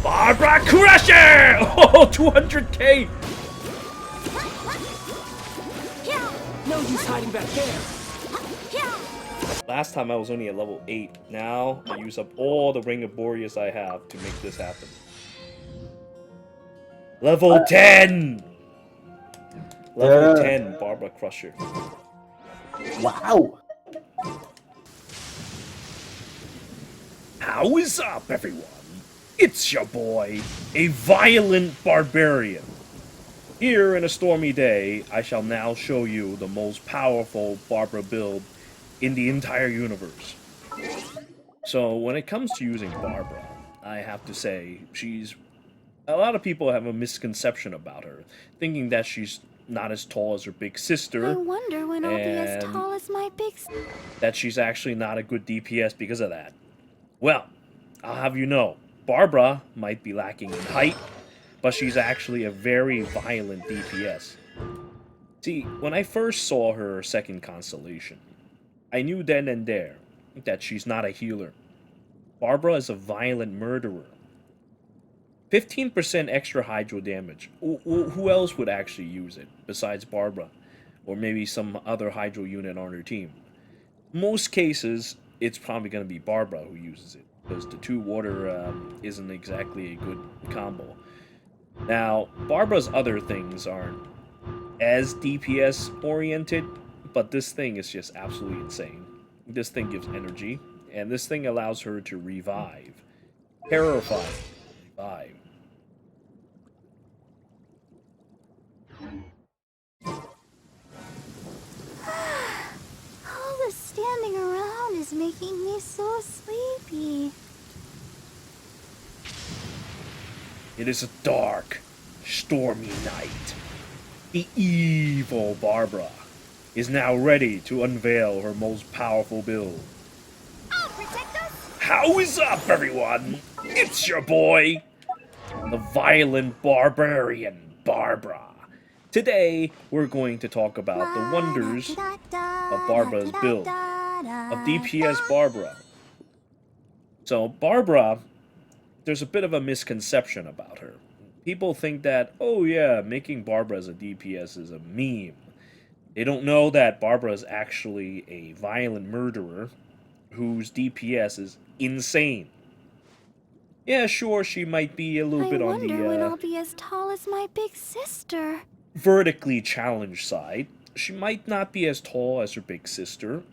Barbara Crusher! Oh, 200k! No use hiding back there. Last time I was only at level 8. Now I use up all the Ring of Boreas I have to make this happen. Level 10! Level 10, Barbara Crusher. Wow. How is up, everyone? It's your boy, a violent barbarian. Here in a stormy day, I shall now show you the most powerful Barbara build in the entire universe. So when it comes to using Barbara, I have to say a lot of people have a misconception about her, thinking that she's not as tall as her big sister. I wonder when I'll be as tall as my big sister. That she's actually not a good DPS because of that. Well, I'll have you know, Barbara might be lacking in height, but she's actually a very violent DPS. See, when I first saw her second constellation, I knew then and there that she's not a healer. Barbara is a violent murderer. 15% extra hydro damage. Who else would actually use it besides Barbara? Or maybe some other hydro unit on her team. Most cases, it's probably going to be Barbara who uses it, because the 2 water isn't exactly a good combo. Now, Barbara's other things aren't as DPS oriented, but this thing is just absolutely insane. This thing gives energy, and this thing allows her to revive. Terrifying. Revive. All the standing around is making me so sleepy. It is a dark, stormy night. The evil Barbara is now ready to unveil her most powerful build. I'll protect us! How is up, everyone? It's your boy, the violent barbarian Barbara. Today, we're going to talk about the wonders of Barbara's build, of DPS Barbara. So, Barbara, there's a bit of a misconception about her. People think that, oh yeah, making Barbara as a DPS is a meme. They don't know that Barbara is actually a violent murderer whose DPS is insane. Yeah, sure, she might be a little bit on I wonder when the I'll be as tall as my big sister. vertically challenged side. She might not be as tall as her big sister,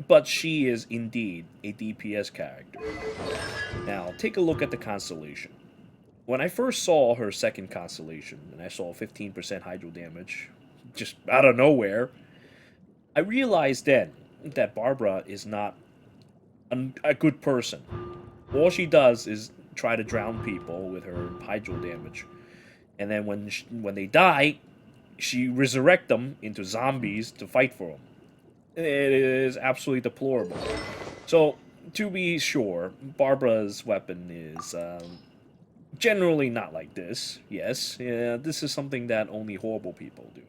but she is indeed a DPS character. Now, take a look at the constellation. When I first saw her second constellation, and I saw 15% hydro damage, just out of nowhere, I realized then that Barbara is not a good person. All she does is try to drown people with her hydro damage. And then when they die, she resurrects them into zombies to fight for them. It is absolutely deplorable. So, to be sure, Barbara's weapon is generally not like this. Yes, this is something that only horrible people do.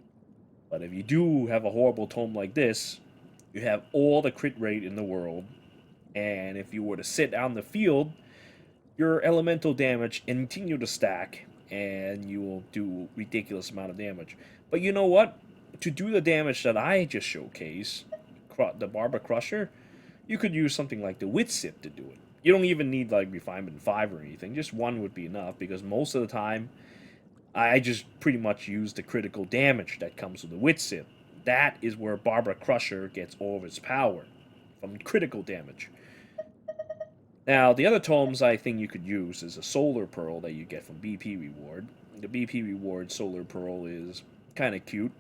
But if you do have a horrible tome like this, you have all the crit rate in the world, and if you were to sit out in the field, your elemental damage continue to stack, and you will do ridiculous amount of damage. But you know what? To do the damage that I just showcased, the Barbara Crusher, you could use something like the Wit Sip to do it. You don't even need like Refinement 5 or anything, just 1 would be enough, because most of the time, I just pretty much use the critical damage that comes with the Wit Sip. That is where Barbara Crusher gets all of its power, from critical damage. Now, the other tomes I think you could use is a Solar Pearl that you get from BP Reward. The BP Reward Solar Pearl is kind of cute,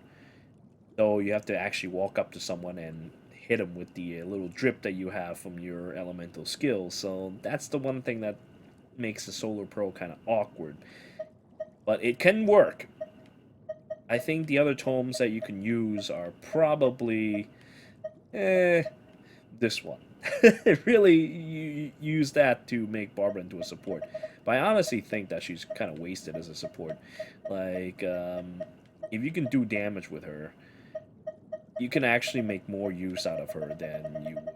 though you have to actually walk up to someone and hit them with the little drip that you have from your elemental skills. So that's the one thing that makes the Solar Pearl kind of awkward. But it can work. I think the other tomes that you can use are probably this one. Really, you use that to make Barbara into a support. But I honestly think that she's kind of wasted as a support. Like, if you can do damage with her, you can actually make more use out of her than you would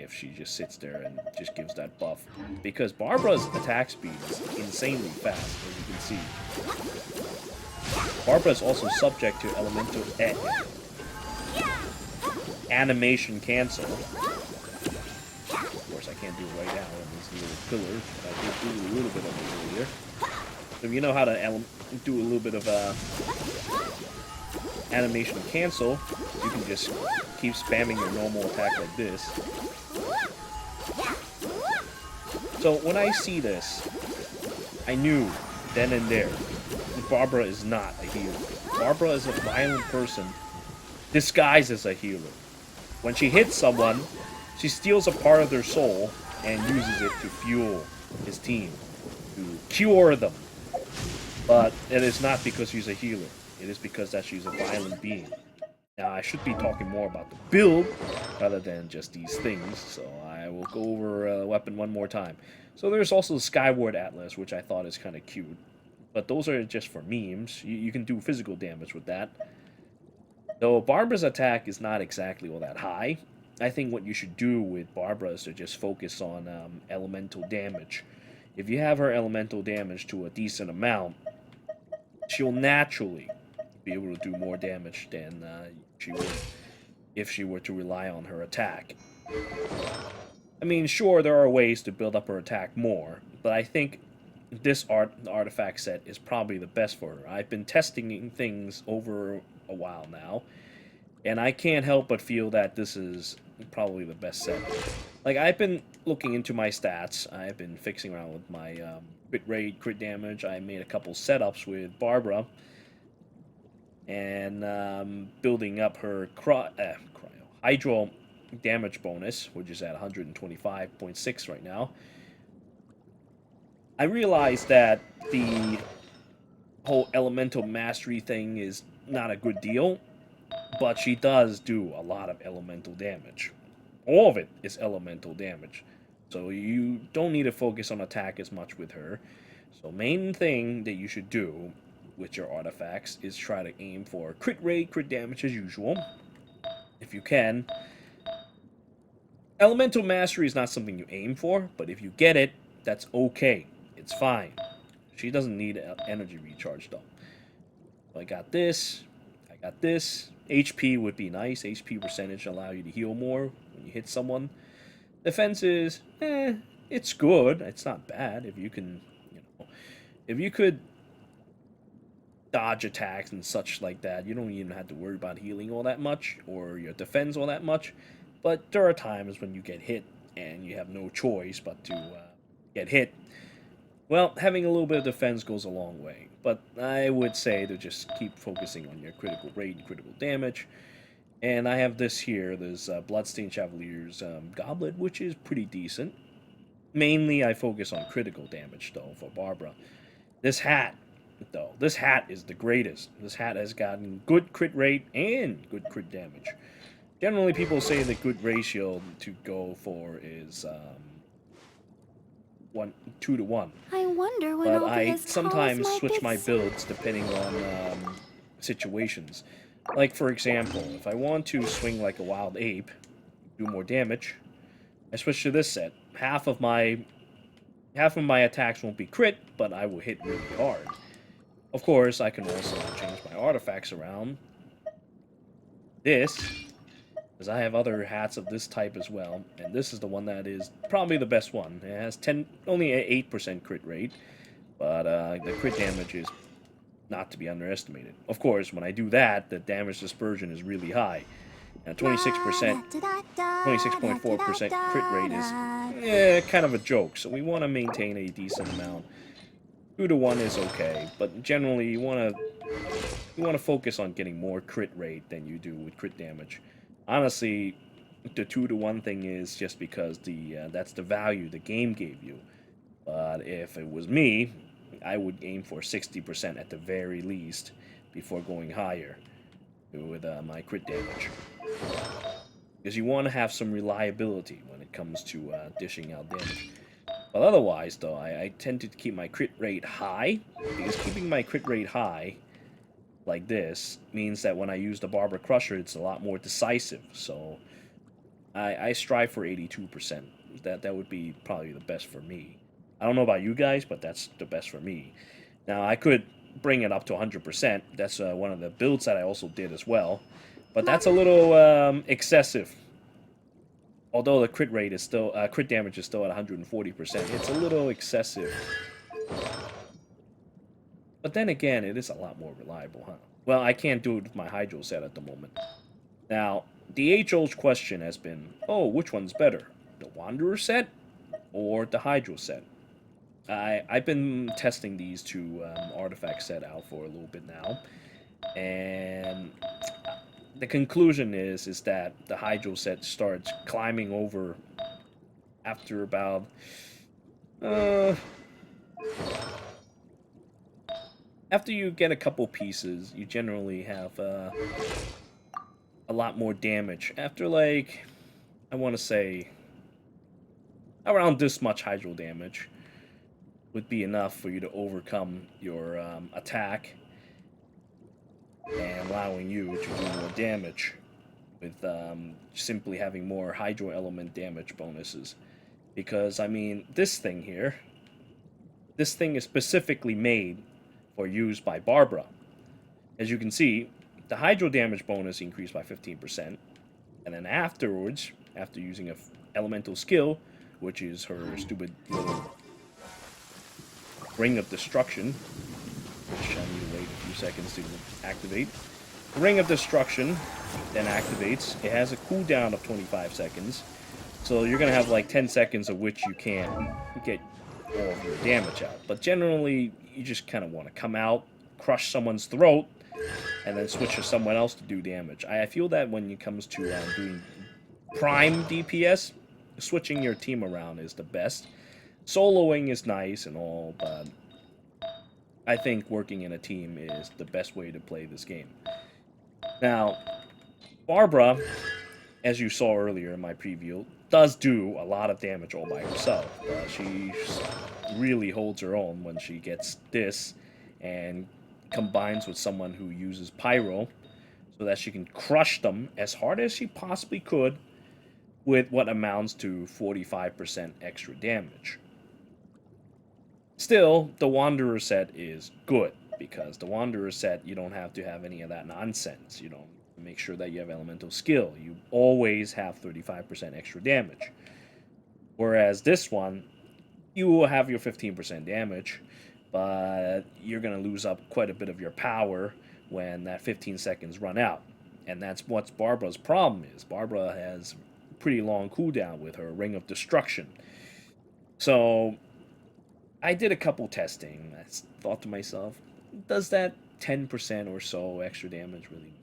if she just sits there and just gives that buff. Because Barbara's attack speed is insanely fast, as you can see. Barbara is also subject to elemental animation cancel. Of course, I can't do it right now on these little pillars, but I did do a little bit of it earlier. So if you know how to do a little bit of animation cancel, you can just keep spamming your normal attack like this. So when I see this, I knew then and there that Barbara is not a healer. Barbara is a violent person disguised as a healer. When she hits someone, she steals a part of their soul and uses it to fuel his team, to cure them. But it is not because she's a healer. It is because that she's a violent being. Now, I should be talking more about the build rather than just these things, so I will go over weapon one more time. So there's also the Skyward Atlas, which I thought is kind of cute. But those are just for memes. You can do physical damage with that. Though Barbara's attack is not exactly all that high, I think what you should do with Barbara is to just focus on elemental damage. If you have her elemental damage to a decent amount, she'll naturally be able to do more damage than she would if she were to rely on her attack. I mean, sure, there are ways to build up her attack more, but I think this artifact set is probably the best for her. I've been testing things over a while now, and I can't help but feel that this is probably the best set. Like, I've been looking into my stats. I've been fixing around with my crit rate, crit damage. I made a couple setups with Barbara, and building up her hydro damage bonus, which is at 125.6 right now. I realized that the whole elemental mastery thing is not a good deal, but she does do a lot of elemental damage. All of it is elemental damage. So you don't need to focus on attack as much with her. So main thing that you should do with your artifacts is try to aim for crit rate, crit damage as usual, if you can. Elemental mastery is not something you aim for, but if you get it, that's okay. It's fine. She doesn't need energy recharge though. So I got this. I got this. HP would be nice. HP percentage allow you to heal more when you hit someone. Defense is, it's good. It's not bad if you can, if you could dodge attacks and such like that. You don't even have to worry about healing all that much or your defense all that much. But there are times when you get hit and you have no choice but to get hit. Well, having a little bit of defense goes a long way. But I would say to just keep focusing on your critical rate and critical damage. And I have this here, this Bloodstained Chevalier's Goblet, which is pretty decent. Mainly I focus on critical damage, though, for Barbara. This hat, though, this hat is the greatest. This hat has gotten good crit rate and good crit damage. Generally, people say the good ratio to go for is 2 to 1. I wonder when But I'll be I as tall sometimes as switch my big builds depending on situations. Like, for example, if I want to swing like a wild ape, do more damage, I switch to this set. Half of my attacks won't be crit, but I will hit really hard. Of course, I can also change my artifacts around. This, because I have other hats of this type as well, and this is the one that is probably the best one. It has only an 8% crit rate, but the crit damage is not to be underestimated. Of course, when I do that, the damage dispersion is really high. And 26.4% crit rate is kind of a joke, so we want to maintain a decent amount. 2 to 1 is okay, but generally you want to focus on getting more crit rate than you do with crit damage. Honestly, the 2 to 1 thing is just because that's the value the game gave you. But if it was me, I would aim for 60% at the very least before going higher with my crit damage. Because you want to have some reliability when it comes to dishing out damage. But otherwise, though, I tend to keep my crit rate high, because keeping my crit rate high like this means that when I use the Barbara Crusher, it's a lot more decisive. So I strive for 82%. That would be probably the best for me. I don't know about you guys, but that's the best for me. Now, I could bring it up to 100%. That's one of the builds that I also did as well. But that's a little excessive. Although the crit rate is still, crit damage is still at 140%, it's a little excessive. But then again, it is a lot more reliable, huh? Well, I can't do it with my Hydro set at the moment. Now, the age-old question has been, oh, which one's better? The Wanderer set or the Hydro set? I've been testing these two artifact set out for a little bit now, and the conclusion is that the Hydro set starts climbing over after about after you get a couple pieces, you generally have a lot more damage. After, like, I want to say around this much Hydro damage would be enough for you to overcome your attack and allowing you to do more damage with simply having more Hydro element damage bonuses. Because, I mean, this thing here, this thing is specifically made for use by Barbara. As you can see, the Hydro damage bonus increased by 15%, and then afterwards, after using a elemental skill, which is her stupid little Ring of Destruction, which I need to wait a few seconds to activate. The Ring of Destruction then activates. It has a cooldown of 25 seconds, so you're going to have like 10 seconds of which you can get all of your damage out. But generally, you just kind of want to come out, crush someone's throat, and then switch to someone else to do damage. I feel that when it comes to doing prime DPS, switching your team around is the best. Soloing is nice and all, but I think working in a team is the best way to play this game. Now, Barbara, as you saw earlier in my preview, does do a lot of damage all by herself. She really holds her own when she gets this and combines with someone who uses Pyro so that she can crush them as hard as she possibly could with what amounts to 45% extra damage. Still, the Wanderer set is good, because the Wanderer set, you don't have to have any of that nonsense. You don't make sure that you have elemental skill. You always have 35% extra damage. Whereas this one, you will have your 15% damage, but you're going to lose up quite a bit of your power when that 15 seconds run out. And that's what Barbara's problem is. Barbara has pretty long cooldown with her Ring of Destruction. So I did a couple testing. I thought to myself, does that 10% or so extra damage really?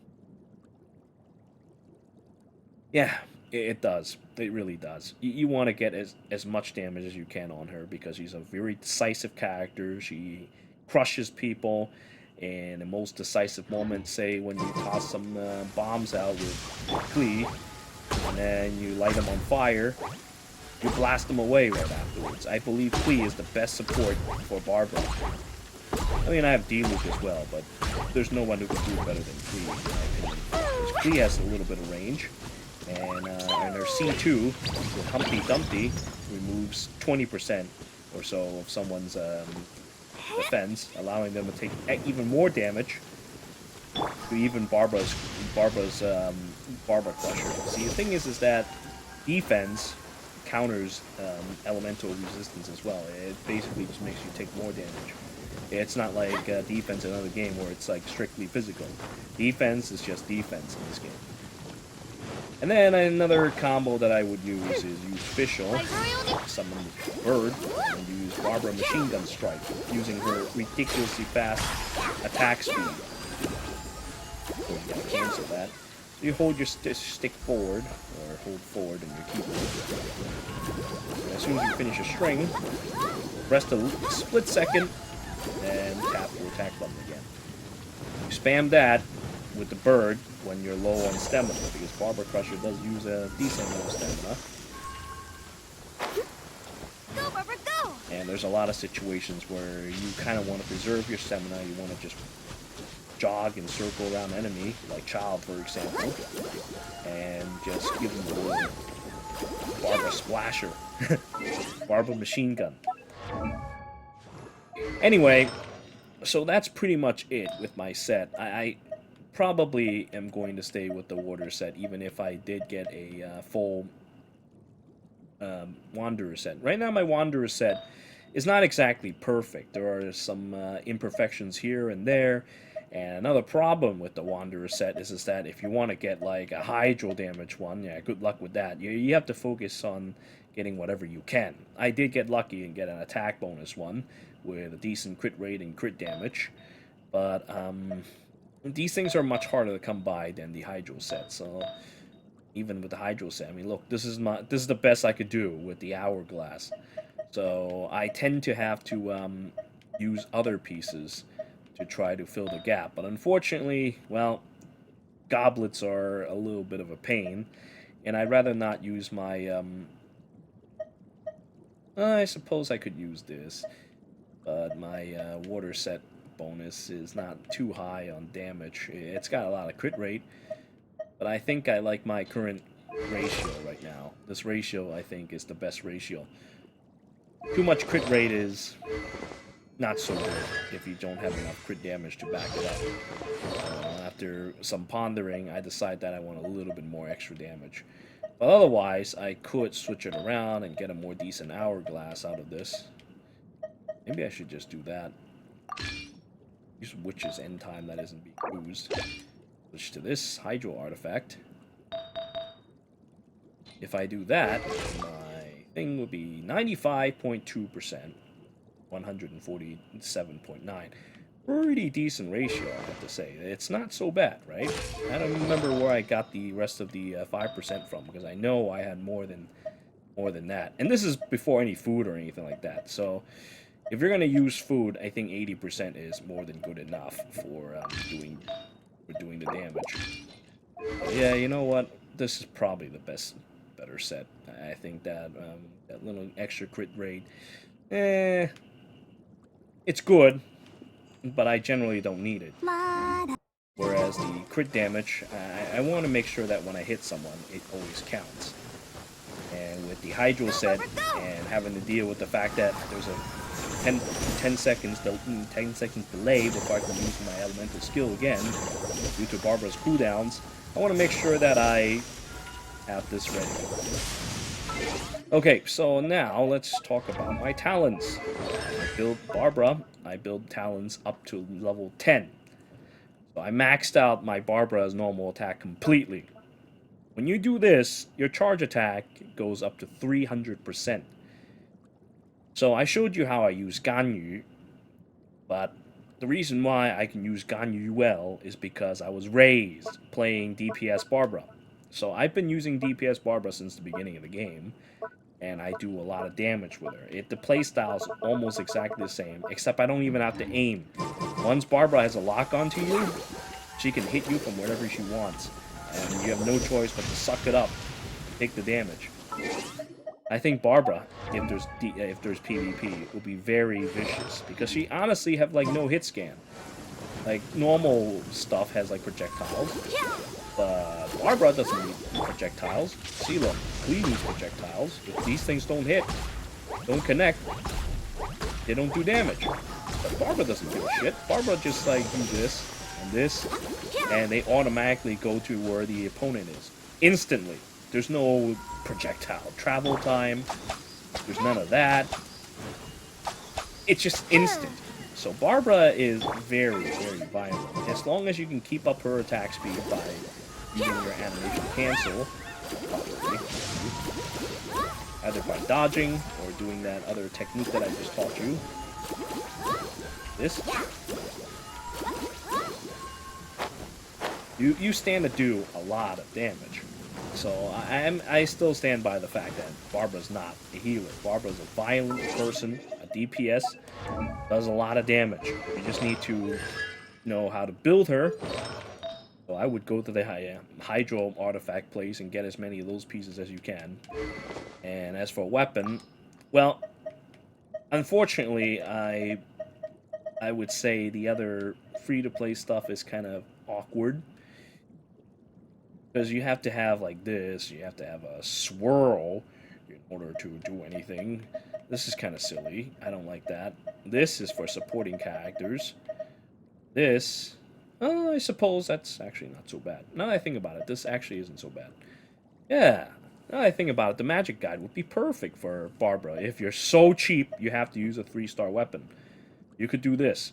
Yeah, it does. It really does. You want to get as much damage as you can on her, because she's a very decisive character. She crushes people in the most decisive moments, say when you toss some bombs out with Klee, and then you light them on fire. You blast them away right afterwards. I believe Klee is the best support for Barbara. I mean, I have D-Luke as well, but there's no one who can do it better than Klee, in my opinion. Because Klee has a little bit of range, and her C2 with Humpty Dumpty removes 20% or so of someone's defense, allowing them to take even more damage to even Barbara's Barbara Crusher. See, the thing is that defense counters elemental resistance as well. It basically just makes you take more damage. It's not like defense in another game where it's like strictly physical. Defense is just defense in this game. And then another combo that I would use is use Fischl, summon Bird, and use Barbara Machine Gun Strike, using her ridiculously fast attack speed. So you gotta cancel that. You hold your stick forward, or hold forward on your keyboard. And as soon as you finish a string, rest a split second, and tap your attack button again. You spam that with the bird when you're low on stamina, because Barbara Crusher does use a decent amount of stamina. Go, Barbara, go! And there's a lot of situations where you kind of want to preserve your stamina. You want to just jog and circle around enemy, like Child, for example, and just give them a little Barbara Splasher. Barbara Machine Gun. Anyway, so that's pretty much it with my set. I probably am going to stay with the water set, even if I did get a full Wanderer set. Right now, my Wanderer set is not exactly perfect. There are some imperfections here and there. And another problem with the Wanderer set is that if you want to get like a hydro damage one, yeah, good luck with that. You have to focus on getting whatever you can. I did get lucky and get an attack bonus one with a decent crit rate and crit damage. But these things are much harder to come by than the hydro set. So even with the hydro set, I mean, look, this is the best I could do with the hourglass. So I tend to have to use other pieces to try to fill the gap. But unfortunately, well, goblets are a little bit of a pain, and I'd rather not use my, I suppose I could use this, but my water set bonus is not too high on damage. It's got a lot of crit rate, but I think I like my current ratio right now. This ratio, I think, is the best ratio. Too much crit rate is not so good if you don't have enough crit damage to back it up. After some pondering, I decide that I want a little bit more extra damage. But otherwise, I could switch it around and get a more decent hourglass out of this. Maybe I should just do that. Use Witch's End Time that isn't being used. Switch to this Hydro Artifact. If I do that, my thing will be 95.2%. 147.9. Pretty decent ratio, I have to say. It's not so bad, right? I don't remember where I got the rest of the 5% from, because I know I had more than that. And this is before any food or anything like that. So if you're gonna use food, I think 80% is more than good enough for doing the damage. Yeah, you know what? This is probably the better set. I think that that little extra crit rate, it's good, but I generally don't need it. Whereas the crit damage, I want to make sure that when I hit someone, it always counts. And with the Hydro set, and having to deal with the fact that there's a 10 seconds delay before I can use my elemental skill again, due to Barbara's cooldowns, I want to make sure that I have this ready. Okay, so now let's talk about my talents. I build Barbara. I build talents up to level 10. So I maxed out my Barbara's normal attack completely. When you do this, your charge attack goes up to 300%. So I showed you how I use Ganyu, but the reason why I can use Ganyu well is because I was raised playing DPS Barbara. So I've been using DPS Barbara since the beginning of the game, and I do a lot of damage with her. The playstyle's almost exactly the same, except I don't even have to aim. Once Barbara has a lock onto you, she can hit you from wherever she wants, and you have no choice but to suck it up, take the damage. I think Barbara, if there's PvP, will be very vicious, because she honestly have like no hit scan. Like normal stuff has like projectiles, but Barbara doesn't need projectiles. See, look, we use projectiles. If these things don't hit, don't connect, they don't do damage. But Barbara doesn't give a shit. Barbara just like do this, and they automatically go to where the opponent is instantly. There's no projectile travel time. There's none of that. It's just instant. So Barbara is very, very violent. As long as you can keep up her attack speed by using your animation cancel, either by dodging or doing that other technique that I just taught you. This. You stand to do a lot of damage. So I still stand by the fact that Barbara's not a healer. Barbara's a violent person, a DPS, does a lot of damage. You just need to know how to build her. So I would go to the Hydro Artifact place and get as many of those pieces as you can. And as for a weapon, well, unfortunately, I would say the other free-to-play stuff is kind of awkward. Because you have to have like this, you have to have a swirl in order to do anything. This is kind of silly. I don't like that. This is for supporting characters. This, I suppose that's actually not so bad. Now that I think about it, this actually isn't so bad. Yeah, now that I think about it, the magic guide would be perfect for Barbara. If you're so cheap, you have to use a 3-star weapon. You could do this.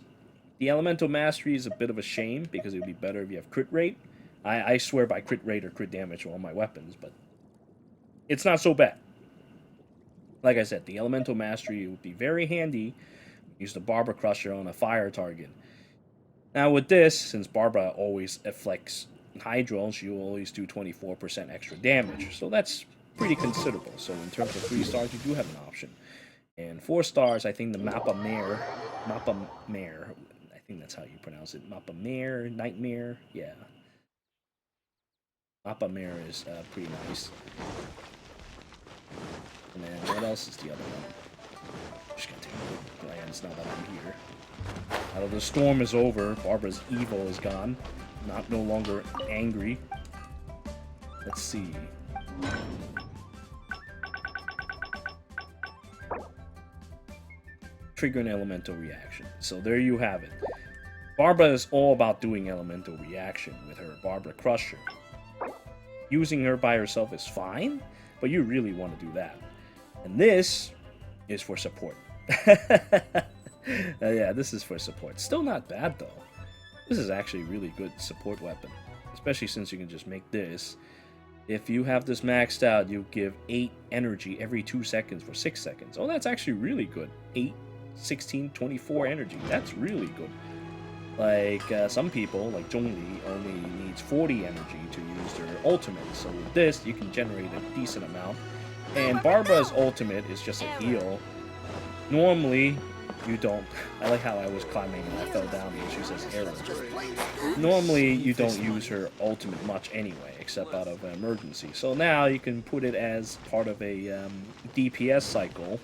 The elemental mastery is a bit of a shame because it would be better if you have crit rate. I swear by crit rate or crit damage on all my weapons, but it's not so bad. Like I said, the elemental mastery would be very handy. Use the Barbara Crusher on a fire target. Now with this, since Barbara always afflicts Hydro, she will always do 24% extra damage. So that's pretty considerable. So in terms of 3 stars, you do have an option. And 4 stars, I think the Mappa Mare, I think that's how you pronounce it. Mappa Mare, Nightmare, yeah. Mappa Mare is pretty nice. And then what else is the other one? Just gonna take a quick glance now that I'm here. Now the storm is over, Barbara's evil is gone. No longer angry. Let's see. Trigger an elemental reaction. So there you have it. Barbara is all about doing elemental reaction with her Barbara Crusher. Using her by herself is fine, but you really want to do that. And this is for support. Yeah, this is for support. Still not bad though. This is actually a really good support weapon, especially since you can just make this. If you have this maxed out, you give 8 energy every 2 seconds for 6 seconds. Oh, that's actually really good. 8, 16, 24 energy. That's really good. Like, some people, like Zhongli, only needs 40 energy to use their ultimate. So with this, you can generate a decent amount. And Barbara's ultimate is just a heal. Normally, you don't... I like how I was climbing and I fell down and she says error. Normally, you don't use her ultimate much anyway, except out of an emergency. So now you can put it as part of a DPS cycle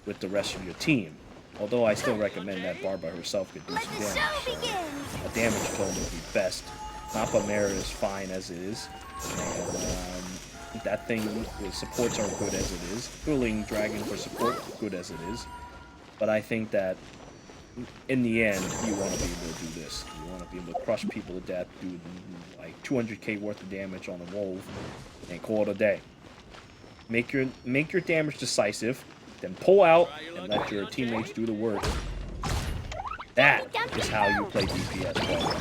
with the rest of your team. Although I still recommend that Barbara herself could do some damage. A damage tone would be best. Mappa Mare is fine as it is. And that thing, the supports are good as it is. Dueling Dragon for support, good as it is. But I think that in the end, you want to be able to do this. You want to be able to crush people to death, do like 200k worth of damage on a wolf, and call it a day. Make your damage decisive. Then pull out and let your teammates do the work. That is how you play DPS Barbara.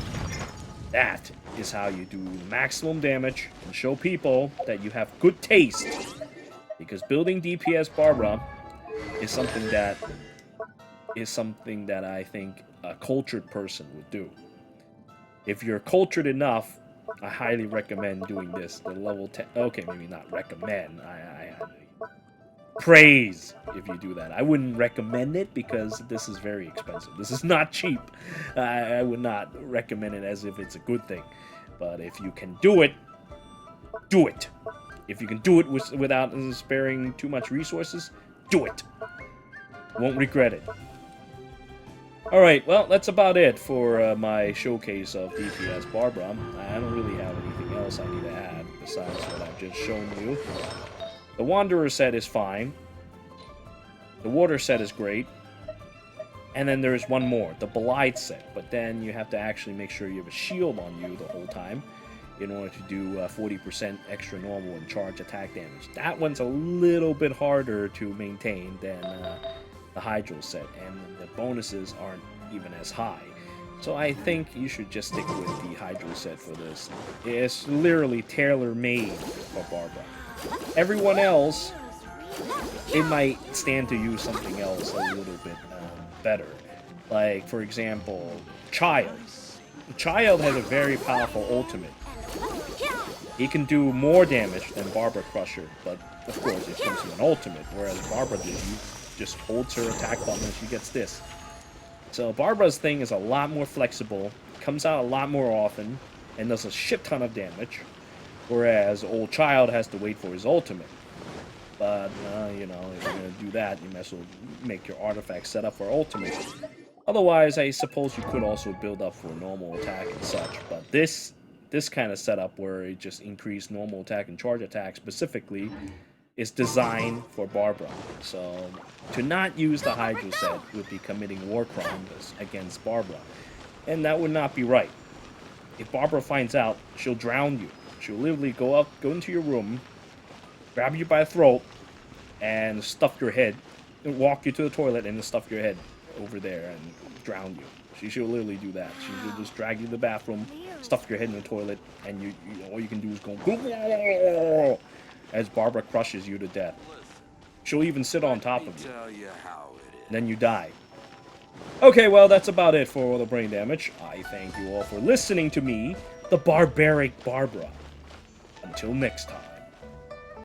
That is how you do maximum damage and show people that you have good taste. Because building DPS Barbara is something that I think a cultured person would do. If you're cultured enough, I highly recommend doing this. The level 10. Okay, maybe not recommend. I praise if you do that. I wouldn't recommend it because this is very expensive. This is not cheap. I would not recommend it as if it's a good thing. But if you can do it, do it. If you can do it without sparing too much resources, do it. Won't regret it. Alright, well, that's about it for my showcase of DPS Barbara. I don't really have anything else I need to add besides what I've just shown you. The Wanderer set is fine. The Water set is great. And then there's one more, the Belied set. But then you have to actually make sure you have a shield on you the whole time in order to do 40% extra normal and charge attack damage. That one's a little bit harder to maintain than the Hydro set, and the bonuses aren't even as high. So I think you should just stick with the Hydro set for this. It's literally tailor-made for Barbara. Everyone else, it might stand to use something else a little bit better. Like, for example, Child. Child has a very powerful ultimate. He can do more damage than Barbara Crusher, but of course it comes with an ultimate, whereas Barbara just holds her attack button and she gets this. So Barbara's thing is a lot more flexible, comes out a lot more often, and does a shit ton of damage. Whereas old Child has to wait for his ultimate. But, you know, if you're going to do that, you might as well make your artifact set up for ultimate. Otherwise, I suppose you could also build up for normal attack and such. But this kind of setup where it just increased normal attack and charge attack specifically is designed for Barbara. So to not use the Hydro set would be committing war crimes against Barbara. And that would not be right. If Barbara finds out, she'll drown you. She'll literally go into your room, grab you by the throat, and stuff your head, and walk you to the toilet and stuff your head over there and drown you. She'll literally do that. She'll just drag you to the bathroom, stuff your head in the toilet, and you all you can do is go as Barbara crushes you to death. She'll even sit on top of you. Then you die. Okay, well, that's about it for all the brain damage. I thank you all for listening to me, the Barbaric Barbara. Until next time.